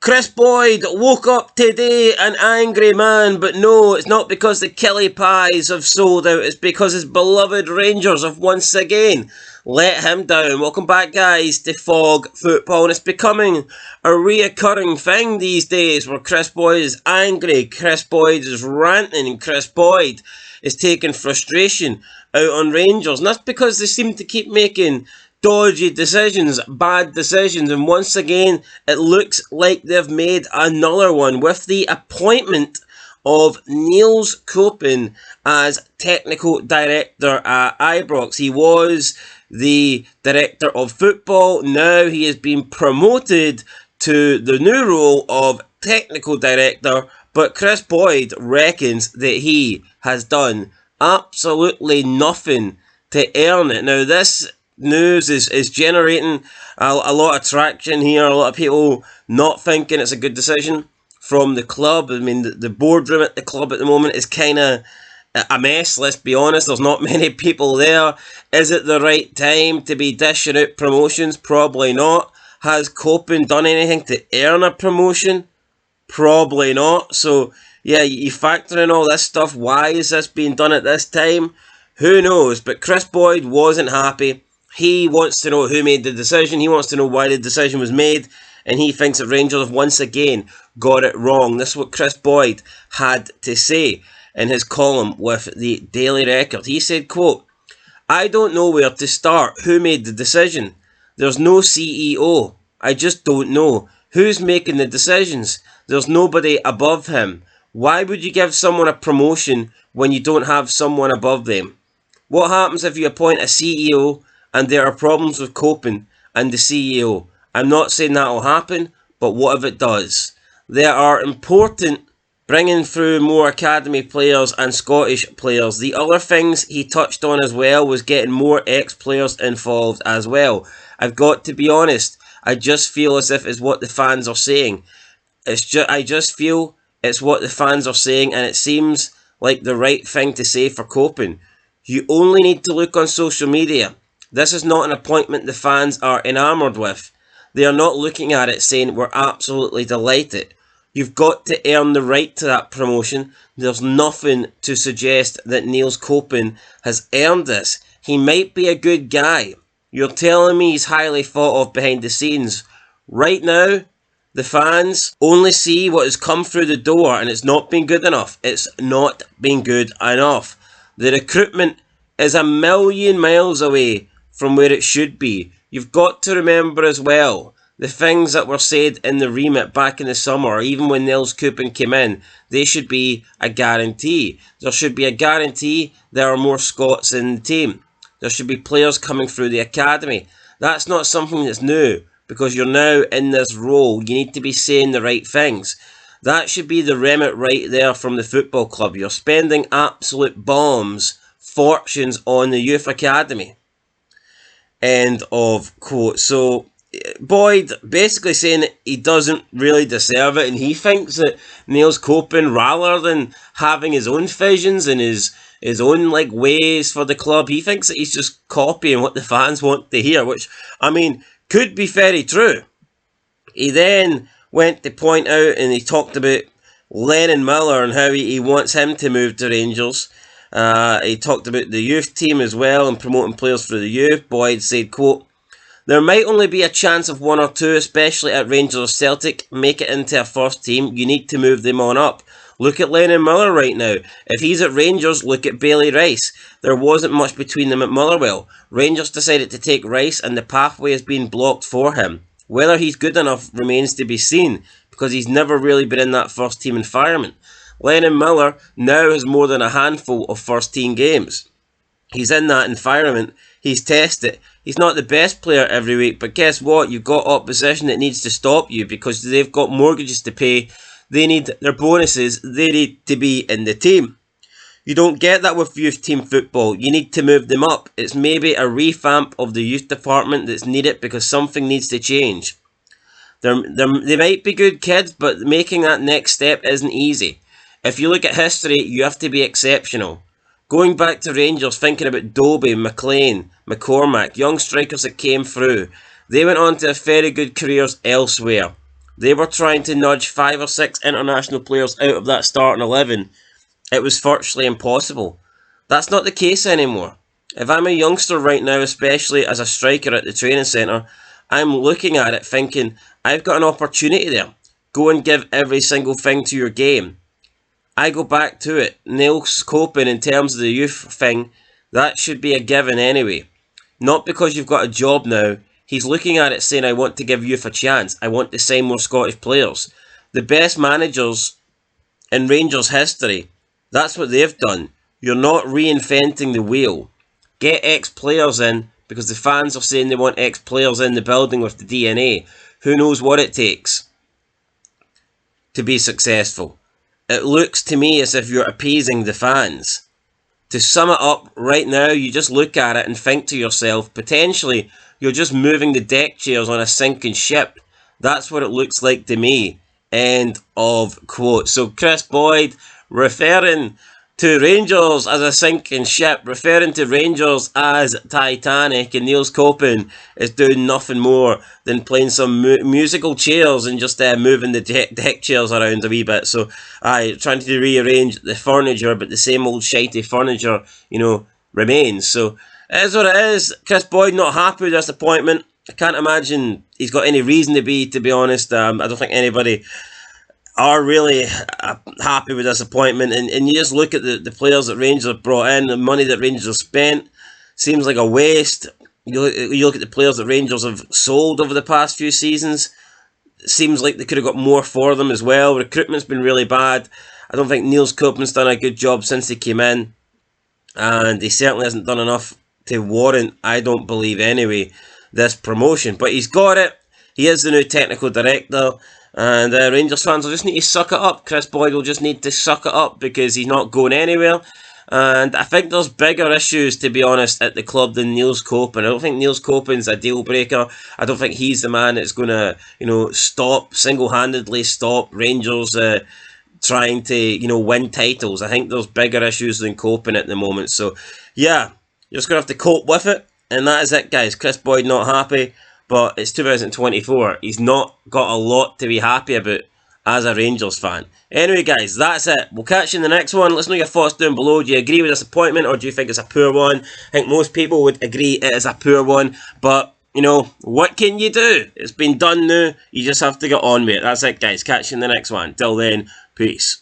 Kris Boyd woke up today an angry man, but no, it's not because the Killie Pies have sold out, it's because his beloved Rangers have once again let him down. Welcome back, guys, to Fog Football, and it's becoming a reoccurring thing these days where Kris Boyd is angry, Kris Boyd is ranting, and Kris Boyd is taking frustration out on Rangers, and that's because they seem to keep making dodgy decisions, bad decisions, and once again it looks like they've made another one with the appointment of Nils Koppen as technical director at Ibrox. He was the director of football. Now he has been promoted to the new role of technical director, but Kris Boyd reckons that he has done absolutely nothing to earn it. Now this news is generating a lot of traction here. A lot of people not thinking it's a good decision from the club. I mean, the boardroom at the club at the moment is kind of a mess, let's be honest. There's not many people there. Is it the right time to be dishing out promotions? Probably not. Has Koppen done anything to earn a promotion? Probably not. So yeah, you factor in all this stuff. Why is this being done at this time? Who knows? But Kris Boyd wasn't happy. He wants to know who made the decision. He wants to know why the decision was made. And he thinks that Rangers have once again got it wrong. This is what Kris Boyd had to say in his column with the Daily Record. He said, quote, "I don't know where to start. Who made the decision? There's no CEO. I just don't know. Who's making the decisions? There's nobody above him. Why would you give someone a promotion when you don't have someone above them? What happens if you appoint a CEO and there are problems with Koppen and the CEO? I'm not saying that will happen, but what if it does? There are important bringing through more academy players and Scottish players. The other things he touched on as well was getting more ex-players involved as well. I've got to be honest, I just feel as if it's what the fans are saying. I just feel it's what the fans are saying, and it seems like the right thing to say for Koppen. You only need to look on social media. This is not an appointment the fans are enamoured with. They are not looking at it saying we're absolutely delighted. You've got to earn the right to that promotion. There's nothing to suggest that Nils Koppen has earned this. He might be a good guy. You're telling me he's highly thought of behind the scenes. Right now, the fans only see what has come through the door, and it's not been good enough. It's not been good enough. The recruitment is a million miles away from where it should be. You've got to remember as well, the things that were said in the remit back in the summer, even when Nils Koppen came in, they should be a guarantee. There should be a guarantee there are more Scots in the team. There should be players coming through the academy. That's not something that's new, because you're now in this role. You need to be saying the right things. That should be the remit right there from the football club. You're spending absolute bombs, fortunes on the youth academy. End of quote. So Boyd basically saying that he doesn't really deserve it, and he thinks that Nils Koppen, rather than having his own visions and his own ways for the club, he thinks that he's just copying what the fans want to hear, which, I mean, could be very true. He then went to point out, and he talked about Lennon Miller and how he wants him to move to Rangers. He talked about the youth team as well and promoting players for the youth. Boyd said, quote, "There might only be a chance of one or two, especially at Rangers or Celtic, make it into a first team. You need to move them on up. Look at Lennon Miller right now. If he's at Rangers, look at Bailey Rice. There wasn't much between them at Motherwell. Rangers decided to take Rice and the pathway has been blocked for him. Whether he's good enough remains to be seen, because he's never really been in that first team environment. Lennon Miller now has more than a handful of first team games. He's in that environment. He's tested. He's not the best player every week, but guess what? You've got opposition that needs to stop you because they've got mortgages to pay. They need their bonuses. They need to be in the team. You don't get that with youth team football. You need to move them up. It's maybe a revamp of the youth department that's needed because something needs to change. They might be good kids, but making that next step isn't easy. If you look at history, you have to be exceptional. Going back to Rangers, thinking about Dobie, McLean, McCormack, young strikers that came through, they went on to have very good careers elsewhere. They were trying to nudge 5 or 6 international players out of that starting 11. It was virtually impossible. That's not the case anymore. If I'm a youngster right now, especially as a striker at the training centre, I'm looking at it thinking, I've got an opportunity there. Go and give every single thing to your game. I go back to it. Nils Koppen, in terms of the youth thing, that should be a given anyway. Not because you've got a job now. He's looking at it saying, I want to give youth a chance. I want to sign more Scottish players. The best managers in Rangers history, that's what they've done. You're not reinventing the wheel. Get ex-players in, because the fans are saying they want ex-players in the building with the DNA. Who knows what it takes to be successful? It looks to me as if you're appeasing the fans. To sum it up, right now, you just look at it and think to yourself, potentially, you're just moving the deck chairs on a sinking ship. That's what it looks like to me. End of quote. So Kris Boyd referring to Rangers as a sinking ship, referring to Rangers as Titanic, and Nils Koppen is doing nothing more than playing some musical chairs and just moving the deck chairs around a wee bit. So, trying to rearrange the furniture, but the same old shitey furniture, remains. So, it is what it is. Kris Boyd not happy with this appointment. I can't imagine he's got any reason to be honest. I don't think anybody are really happy with this appointment, and you just look at the players that Rangers have brought in, the money that Rangers have spent, seems like a waste. You look at the players that Rangers have sold over the past few seasons, it seems like they could have got more for them as well. Recruitment's been really bad. I don't think Nils Koppen's done a good job since he came in, and he certainly hasn't done enough to warrant, I don't believe anyway, this promotion. But he's got it. He is the new technical director. And Rangers fans will just need to suck it up. Kris Boyd will just need to suck it up because he's not going anywhere. And I think there's bigger issues, to be honest, at the club than Nils Koppen. I don't think Nils Koppen's a deal breaker. I don't think he's the man that's going to, single-handedly stop Rangers trying to, win titles. I think there's bigger issues than Koppen at the moment. So, yeah, you're just going to have to cope with it. And that is it, guys. Kris Boyd not happy. But it's 2024. He's not got a lot to be happy about as a Rangers fan. Anyway, guys, that's it. We'll catch you in the next one. Let us know your thoughts down below. Do you agree with this appointment, or do you think it's a poor one? I think most people would agree it is a poor one. But, what can you do? It's been done now. You just have to get on with it. That's it, guys. Catch you in the next one. Till then, peace.